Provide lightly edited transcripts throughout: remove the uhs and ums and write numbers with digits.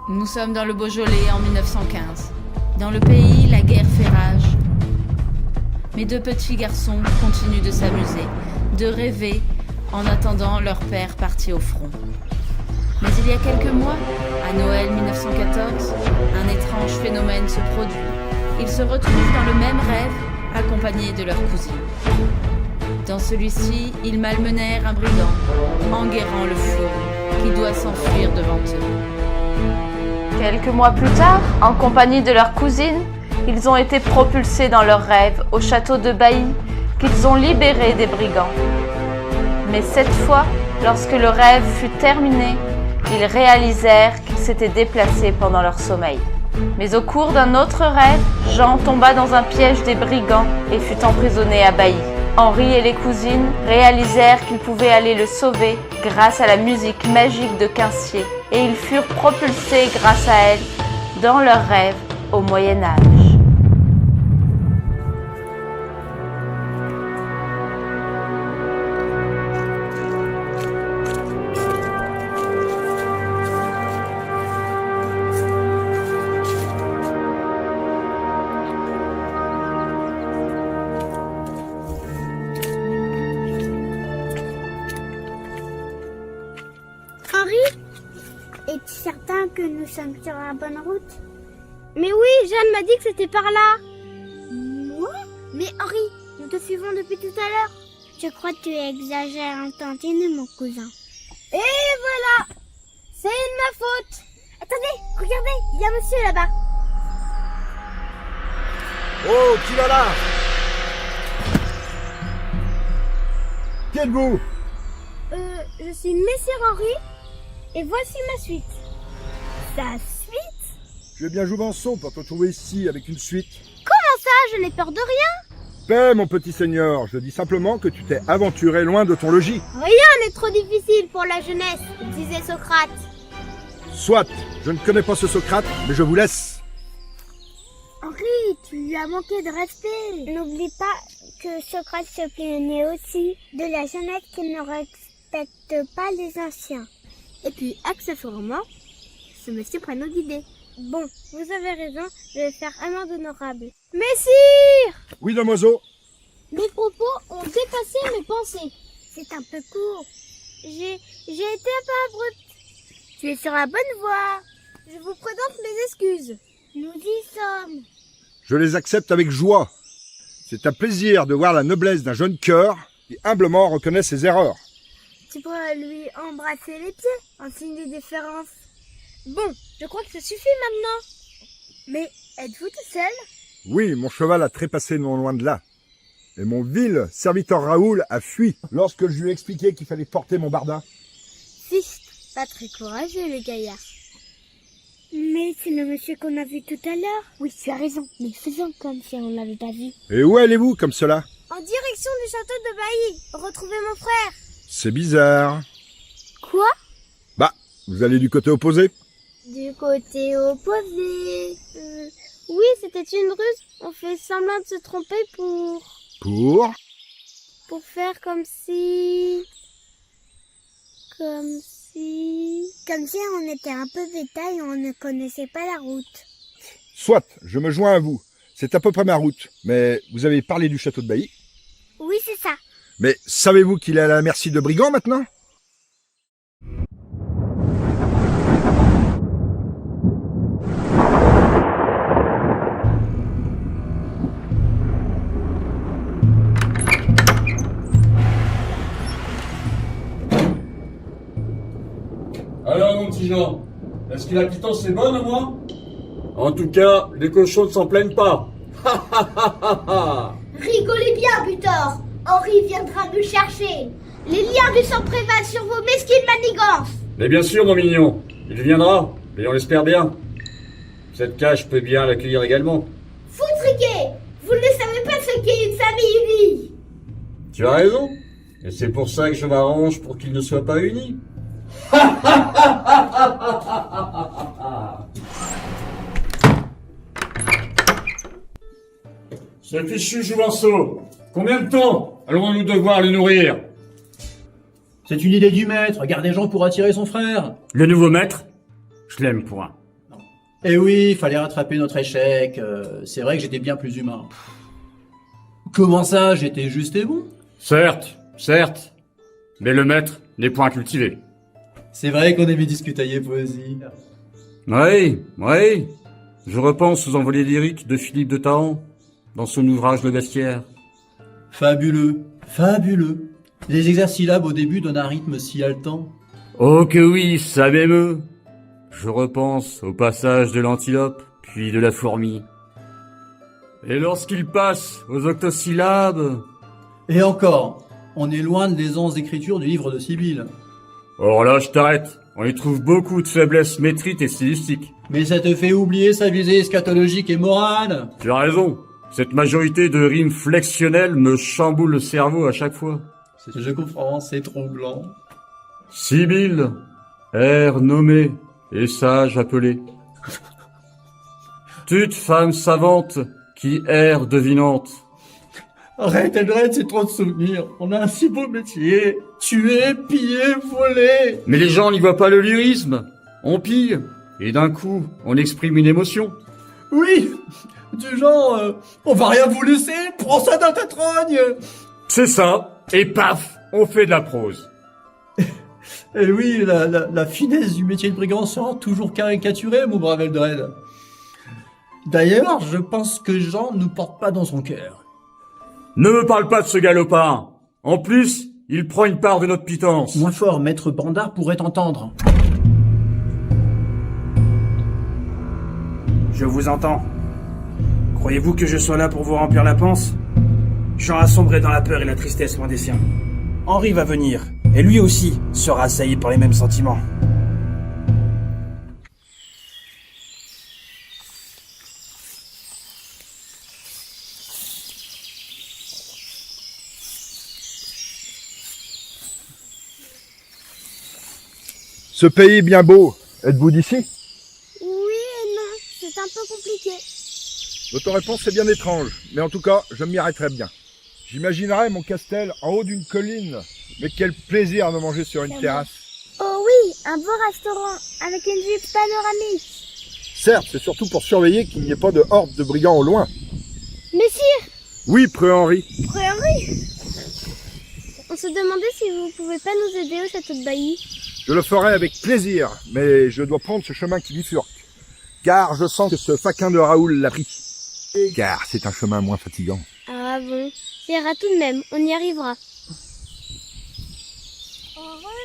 Nous sommes dans le Beaujolais en 1915. Dans le pays, la guerre fait rage. Mes deux petits garçons continuent de s'amuser, de rêver, en attendant leur père parti au front. Mais il y a quelques mois, à Noël 1914, un étrange phénomène se produit. Ils se retrouvent dans le même rêve, accompagnés de leur cousine. Dans celui-ci, ils malmenèrent un brigand, enguerrant le fleuron, qui doit s'enfuir devant eux. Quelques mois plus tard, en compagnie de leur cousine, ils ont été propulsés dans leur rêve au château de Bailly, qu'ils ont libéré des brigands. Mais cette fois, lorsque le rêve fut terminé, ils réalisèrent qu'ils s'étaient déplacés pendant leur sommeil. Mais au cours d'un autre rêve, Jean tomba dans un piège des brigands et fut emprisonné à Bailly. Henri et les cousines réalisèrent qu'ils pouvaient aller le sauver grâce à la musique magique de Quincier et ils furent propulsés grâce à elle dans leur rêve au Moyen Âge. Henri, es-tu certain que nous sommes sur la bonne route? Mais oui, Jeanne m'a dit que c'était par là. Moi? Mais Henri, nous te suivons depuis tout à l'heure. Je crois que tu exagères un tantinet, mon cousin. Et voilà! C'est de ma faute! Attendez, regardez, il y a un monsieur là-bas. Oh, qui va là? Qui êtes-vous? Je suis Messire Henri, et voici ma suite. Sa suite? Tu es bien jouvenceau pour te trouver ici avec une suite. Comment ça? Je n'ai peur de rien. Paix, mon petit seigneur, je dis simplement que tu t'es aventuré loin de ton logis. Rien n'est trop difficile pour la jeunesse, disait Socrate. Soit, je ne connais pas ce Socrate, mais je vous laisse. Henri, tu lui as manqué de respect. N'oublie pas que Socrate se plaignait aussi de la jeunesse qui ne respecte pas les anciens. Et puis, accessoirement, ce monsieur prend nos idées. Bon, vous avez raison, je vais faire amende honorable. Messire! Oui, demoiselle. Mes propos ont dépassé mes pensées. C'est un peu court. J'ai été un peu abrupte. Tu es sur la bonne voie. Je vous présente mes excuses. Nous y sommes. Je les accepte avec joie. C'est un plaisir de voir la noblesse d'un jeune cœur qui humblement reconnaît ses erreurs. Tu pourrais lui embrasser les pieds en signe de déférence. Bon, je crois que ça suffit maintenant. Mais êtes-vous tout seul? Oui, mon cheval a trépassé non loin de là. Et mon vil serviteur Raoul a fui lorsque je lui ai expliqué qu'il fallait porter mon bardin. Fichte, pas très courageux le gaillard. Mais c'est le monsieur qu'on a vu tout à l'heure. Oui, tu as raison, mais faisons comme si on l'avait pas vu. Et où allez-vous comme cela? En direction du château de Bailly, retrouver mon frère. C'est bizarre. Quoi? Bah, vous allez du côté opposé? Du côté opposé. Oui, c'était une ruse. On fait semblant de se tromper Pour pour faire comme si on était un peu bétail et on ne connaissait pas la route. Soit, je me joins à vous. C'est à peu près ma route. Mais vous avez parlé du château de Bailly. Oui, c'est ça. Mais savez-vous qu'il est à la merci de brigands maintenant? Alors, mon petit Jean, est-ce que la pitance est bonne, moi? En tout cas, les cochons ne s'en plaignent pas. Rigolez bien, Butor. Henri viendra nous chercher. Les liens du sang prévalent sur vos mesquines manigances. Mais bien sûr, mon mignon, il viendra, et on l'espère bien. Cette cage peut bien l'accueillir également. Foutriquet, vous ne savez pas ce qu'est une famille unie. Tu as raison, et c'est pour ça que je m'arrange pour qu'ils ne soient pas unis. Ce fichu jouvenceau, combien de temps allons-nous devoir le nourrir? C'est une idée du maître, garder Jean pour attirer son frère. Le nouveau maître, je l'aime point. Eh oui, fallait rattraper notre échec. C'est vrai que j'étais bien plus humain. Comment ça, j'étais juste et bon? Certes, certes. Mais le maître n'est point cultivé. C'est vrai qu'on aimait discutailler poésie. Oui, oui. Je repense aux envolées lyriques de Philippe de Tahan, dans son ouvrage Le Bestiaire. Fabuleux, fabuleux. Les hexasyllabes au début donnent un rythme si haletant. Oh que oui, ça m'émeut. Je repense au passage de l'antilope, puis de la fourmi. Et lorsqu'il passe aux octosyllabes... Et encore, on est loin de l'aisance d'écriture du livre de Sibylle. Or là, je t'arrête. On y trouve beaucoup de faiblesses métriques et stylistiques. Mais ça te fait oublier sa visée eschatologique et morale. Tu as raison. Cette majorité de rimes flexionnelles me chamboule le cerveau à chaque fois. Je comprends, c'est troublant. Sibylle, air nommé et sage appelé. Toute femme savante qui erre devinante. Arrête, Eldred, c'est trop de souvenirs. On a un si beau métier. Tuer, piller, voler. Mais les gens n'y voient pas le lyrisme. On pille, et d'un coup, on exprime une émotion. Oui, du genre, on va rien vous laisser, prends ça dans ta trogne. C'est ça, et paf, on fait de la prose. Et oui, la finesse du métier de brigand sera toujours caricaturée, mon brave Eldred. D'ailleurs, je pense que Jean ne porte pas dans son cœur. Ne me parle pas de ce galopin. En plus, il prend une part de notre pitance. Moins fort, maître Bandard pourrait t'entendre. Je vous entends. Croyez-vous que je sois là pour vous remplir la panse? Jean a sombré dans la peur et la tristesse loin des siens. Henri va venir, et lui aussi sera assailli par les mêmes sentiments. Ce pays est bien beau. Êtes-vous d'ici? Oui et non, c'est un peu compliqué. Votre réponse est bien étrange, mais en tout cas, je m'y arrêterai bien. J'imaginerais mon castel en haut d'une colline, mais quel plaisir de manger sur une terrasse. Oh oui, un beau restaurant avec une vue panoramique. Certes, c'est surtout pour surveiller qu'il n'y ait pas de horde de brigands au loin. Messire, Oui, Preux Henri. Frère Henri, on se demandait si vous pouvez pas nous aider au château de Bailly. Je le ferai avec plaisir, mais je dois prendre ce chemin qui bifurque. Car je sens que ce faquin de Raoul l'a pris. Car c'est un chemin moins fatigant. Ah bon, ça ira tout de même, on y arrivera. Au revoir.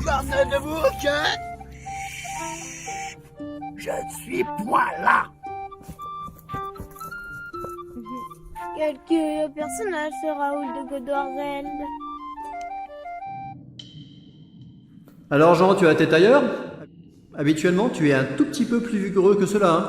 Corne-de-vous que... Je ne suis point là. Quel curieux personnage ce Raoul de Godorzeld. Alors Jean, tu as la tête ailleurs? Habituellement, tu es un tout petit peu plus vigoureux que cela, hein?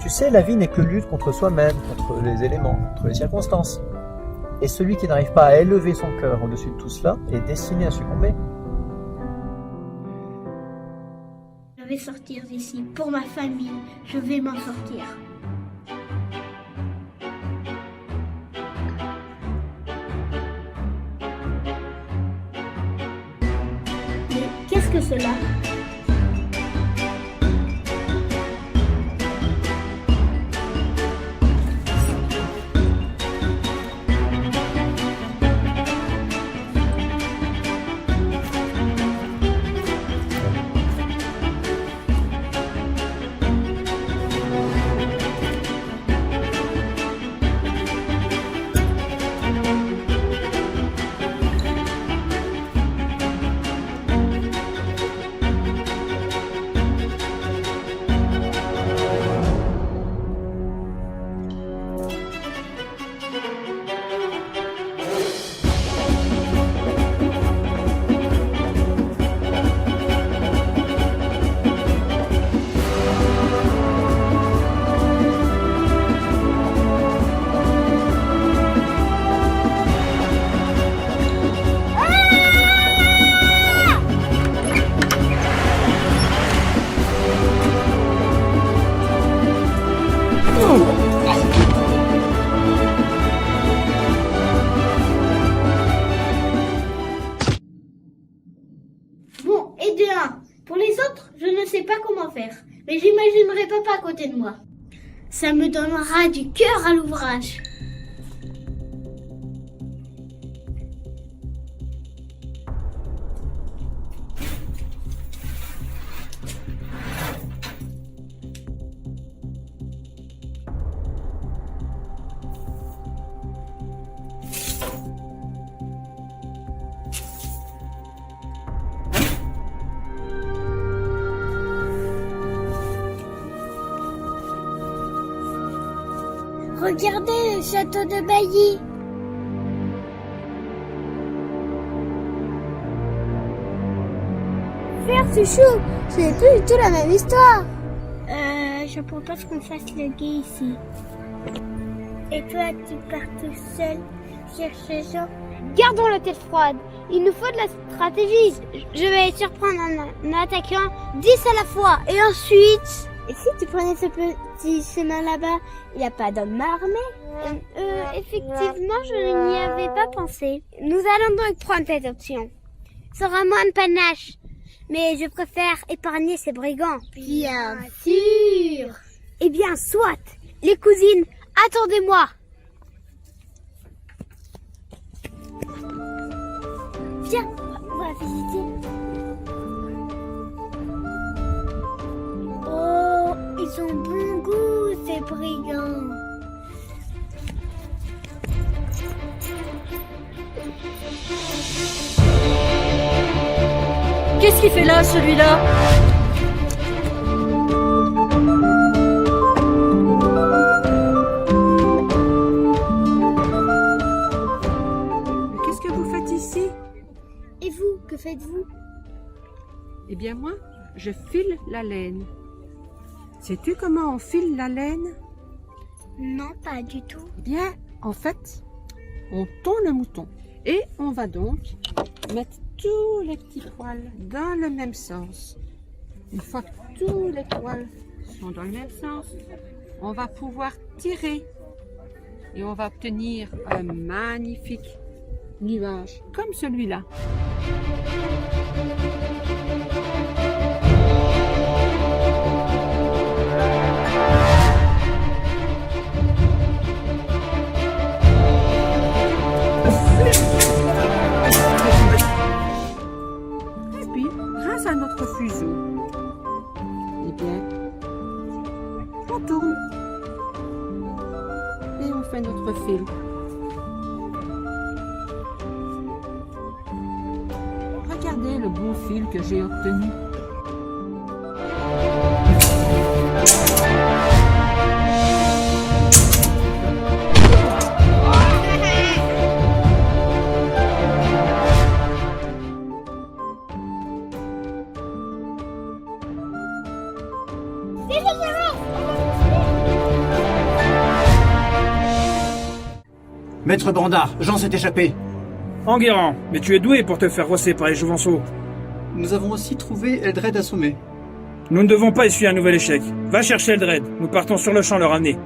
Tu sais, la vie n'est que lutte contre soi-même, contre les éléments, contre les circonstances. Et celui qui n'arrive pas à élever son cœur au-dessus de tout cela est destiné à succomber. Je vais sortir d'ici pour ma famille. Je vais m'en sortir. Mais qu'est-ce que cela? pas comment faire, mais j'imaginerai papa à côté de moi. Ça me donnera du cœur à l'ouvrage. Regardez le château de Bailly. Faire c'est chaud, ce n'est plus du tout la même histoire. Je propose qu'on fasse le guet ici. Et toi, tu pars tout seul chercher Jean. Gardons la tête froide. Il nous faut de la stratégie. Je vais surprendre en attaquant 10 à la fois. Et ensuite... Et si tu prenais ce petit chemin là-bas, il n'y a pas d'homme armé? Effectivement, je n'y avais pas pensé. Nous allons donc prendre cette option. Ça aura moins de panache. Mais je préfère épargner ces brigands. Bien sûr. Eh bien, soit. Les cousines, attendez-moi. Viens, on va visiter. Oh, ils ont bon goût, ces brigands. Qu'est-ce qu'il fait là, celui-là? Qu'est-ce que vous faites ici? Et vous, que faites-vous? Eh bien moi, je file la laine. Sais-tu comment on file la laine? Non, pas du tout. Eh bien, en fait, on tond le mouton. Et on va donc mettre tous les petits poils dans le même sens. Une fois que tous les poils sont dans le même sens, on va pouvoir tirer. Et on va obtenir un magnifique nuage comme celui-là. Et puis, grâce à notre fuseau, eh bien, on tourne et on fait notre fil. Regardez le beau fil que j'ai obtenu. Maître Brandard, Jean s'est échappé. Enguerrand, mais tu es doué pour te faire rosser par les jouvenceaux. Nous avons aussi trouvé Eldred assommé. Nous ne devons pas essuyer un nouvel échec. Va chercher Eldred, nous partons sur le champ le ramener.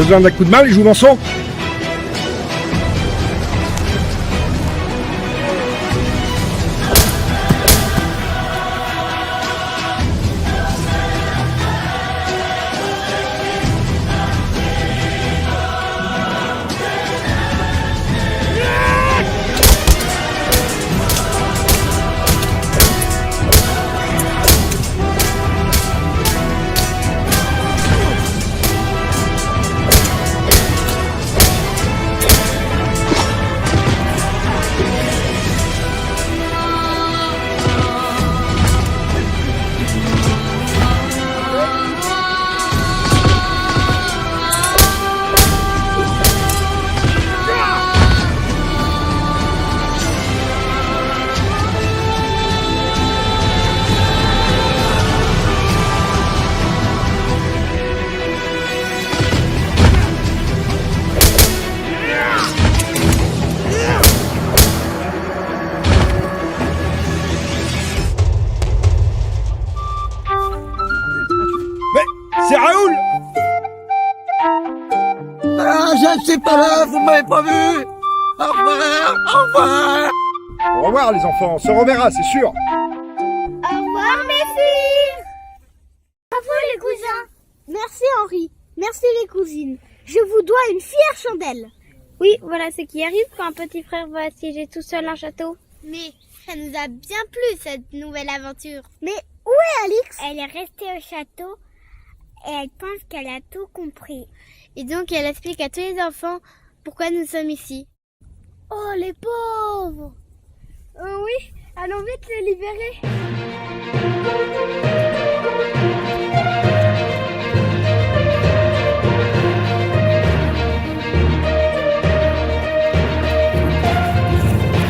Besoin d'un coup de main, les jouvençons? C'est Raoul! Ah, je ne suis pas là, vous m'avez pas vu. Au revoir, au revoir. Au revoir les enfants, on se reverra, c'est sûr. Au revoir mes filles. Bravo les cousins. Merci Henri. Merci les cousines. Je vous dois une fière chandelle. Oui, voilà ce qui arrive quand un petit frère va assiéger tout seul un château. Mais ça nous a bien plu cette nouvelle aventure. Mais où est Alix? Elle est restée au château et elle pense qu'elle a tout compris. Et donc elle explique à tous les enfants pourquoi nous sommes ici. Oh les pauvres! Oui, allons vite les libérer.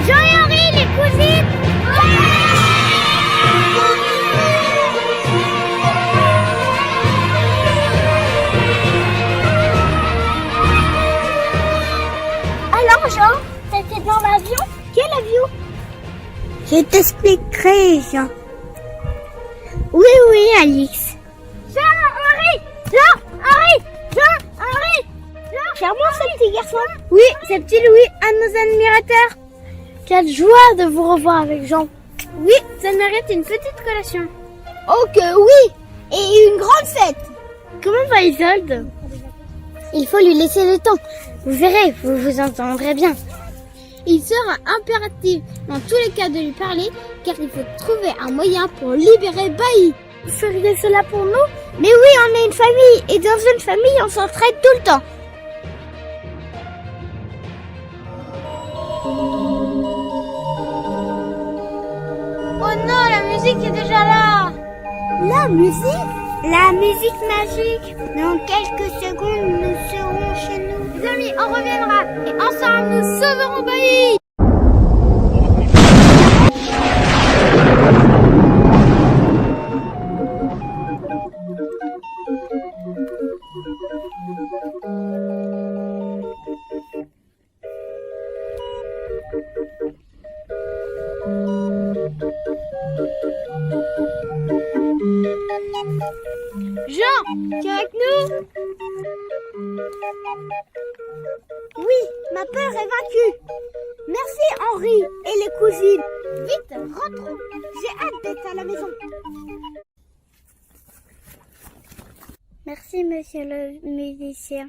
Jean et Henri, les cousines! Alors Jean, t'étais dans l'avion? Quel avion? Je t'expliquerai, Jean. Oui, oui, Alix. Jean, Henri! Jean, Henri! Jean, Henri! Jean! Charmant ce petit garçon. Oui, c'est petit Louis, un de nos admirateurs. Quelle joie de vous revoir avec Jean. Oui, ça mérite une petite collation. Oh que oui! Et une grande fête. Comment va Isolde? Il faut lui laisser le temps. Vous verrez, vous vous entendrez bien. Il sera impératif dans tous les cas de lui parler, car il faut trouver un moyen pour libérer Bailly. Vous feriez cela pour nous? Mais oui, on est une famille, et dans une famille, on s'entraide tout le temps. Oh non, la musique est déjà là. La musique? La musique magique. Dans quelques secondes, nous serons chez nous. Les amis, on reviendra, et ensemble, nous sauverons Bailly. Jean, tu es avec nous? Oui, ma peur est vaincue. Merci Henri et les cousines. Vite, rentrons. J'ai hâte d'être à la maison. Merci monsieur le musicien.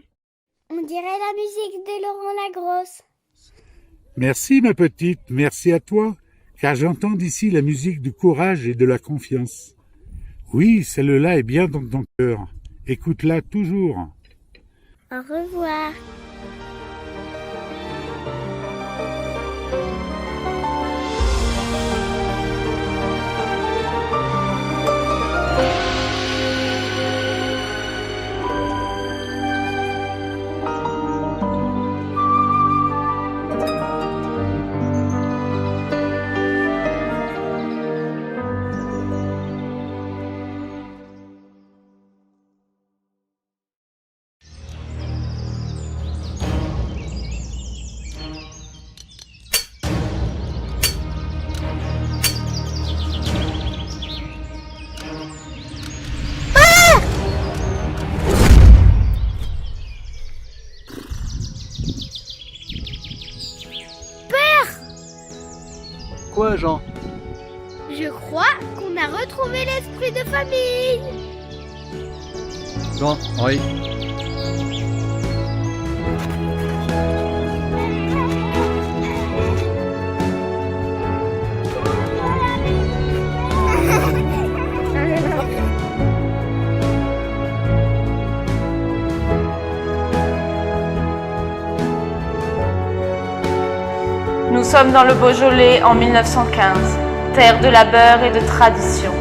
On dirait la musique de Laurent Lagrosse. Merci ma petite, merci à toi, car j'entends d'ici la musique du courage et de la confiance. Oui, celle-là est bien dans ton cœur. Écoute-la toujours. Au revoir. quoi, Jean? Je crois qu'on a retrouvé l'esprit de famille. Jean, Henri. Nous sommes dans le Beaujolais en 1915, terre de labeur et de tradition,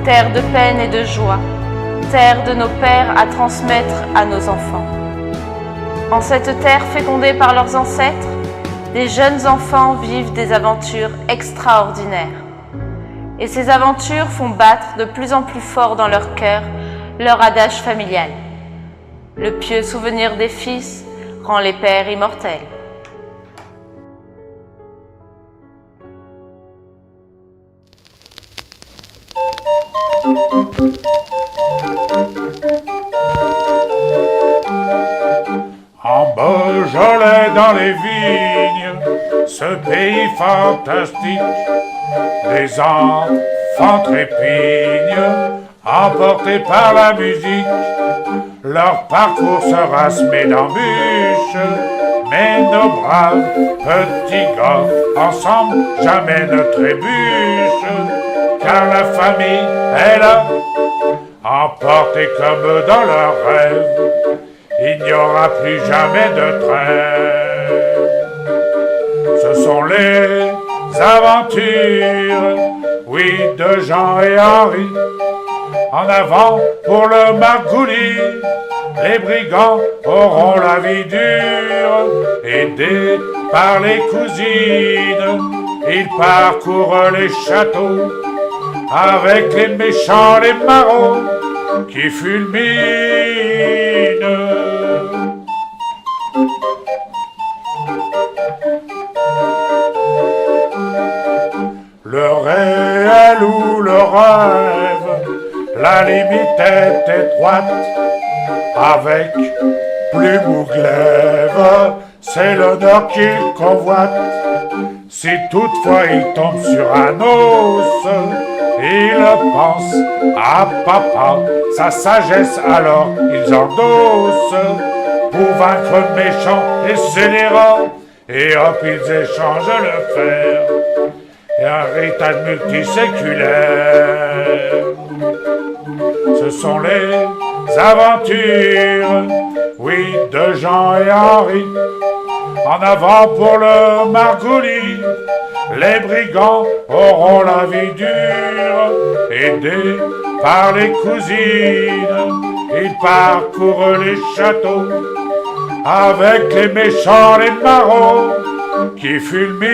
terre de peine et de joie, terre de nos pères à transmettre à nos enfants. En cette terre fécondée par leurs ancêtres, des jeunes enfants vivent des aventures extraordinaires. Et ces aventures font battre de plus en plus fort dans leur cœur leur adage familial. Le pieux souvenir des fils rend les pères immortels. En Beaujolais dans les vignes, ce pays fantastique, des enfants trépignent, emportés par la musique. Leur parcours sera semé d'embûches, mais nos braves petits gars, ensemble jamais ne trébuchent, car la famille est là, emportée comme dans leurs rêves. Il n'y aura plus jamais de trêve. Ce sont les aventures, oui, de Jean et Henri. En avant pour le Margouli, les brigands auront la vie dure. Aidés par les cousines, ils parcourent les châteaux avec les méchants, les marauds qui fulminent. Le réel ou le rêve, la limite est étroite, avec plume ou glaive, c'est l'honneur qu'il convoite. Si toutefois il tombe sur un os, il pense à papa, sa sagesse alors ils endossent, pour vaincre méchants et scélérats, et hop ils échangent le fer, et un héritage multiséculaire. Ce sont les aventures, oui, de Jean et Henri. En avant pour le Margouli, les brigands auront la vie dure. Aidés par les cousines, ils parcourent les châteaux avec les méchants, les marauds qui fulminent.